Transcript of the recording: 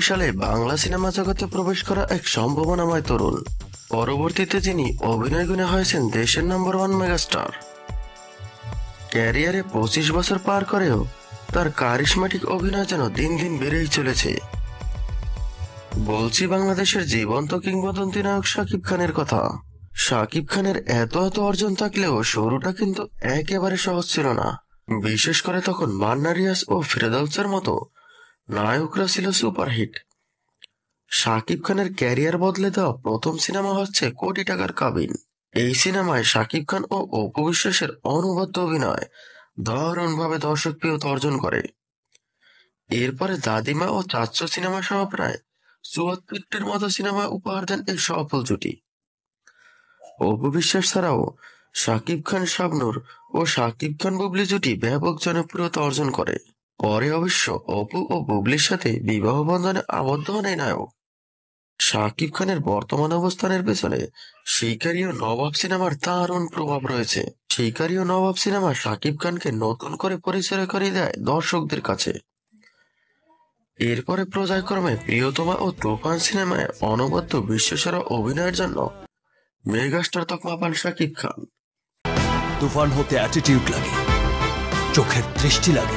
সালে বাংলা সিনেমা জগতে প্রবেশ করা এক সম্ভাবনাময় তরুণ। পরবর্তীতে তিনি অভিনয় গুণে হয়েছেন দেশের নাম্বার ওয়ান মেগাস্টার। ক্যারিয়ারে 25 বছর পার করেও তার কারিশমাটিক অভিনয় যেন দিন দিন বেড়েই চলেছে। বলছি বাংলাদেশের জীবন্ত কিংবদন্তি নায়ক শাকিব খানের কথা। শাকিব খানের এত এত অর্জন থাকলেও শুরুটা কিন্তু একেবারে সহজ ছিল না। বিশেষ করে তখন মান্না রিয়াজ ও ফেরদৌসের মতো নায়করা ছিল সুপারহিট। শাকিব খানের ক্যারিয়ার বদলে দেওয়া প্রথম সিনেমা হচ্ছে কোটি টাকার কাবিন। এই সিনেমায় শাকিব খান ও অপু বিশ্বাসের অনবদ্য অভিনয় দারুণভাবে দর্শকপ্রিয়তা অর্জন করে। এরপরে দাদিমা ও চাচ্চু সিনেমা সহ প্রায় ৭৪টির মতো সিনেমা উপহার দেন এই সফল জুটি। অপু বিশ্বাস ছাড়াও শাকিব খান শাবনূর ও শাকিব খান বুবলি জুটি ব্যাপক জনপ্রিয়তা অর্জন করে। পরে অবশ্য অপু ও বুবলির সাথে বিবাহ বন্ধনে আবদ্ধ হন এই নায়ক। শাকিব খানের বর্তমান অবস্থানের পেছনে শিকারী ও নবাব সিনেমার দারুণ প্রভাব রয়েছে। শিকারী ও নবাব সিনেমা শাকিব খানকে নতুন করে পরিচয় করিয়ে দেয় দর্শকদের কাছে। এরপরে পর্যায়ক্রমে প্রিয়তমা ও তুফান সিনেমায় অনবদ্য বিশ্বসেরা অভিনয়ের জন্য মেগাস্টার তকমা পান শাকিব খান। তুফান হতে অ্যাটিটিউড লাগে, চোখের দৃষ্টি লাগে।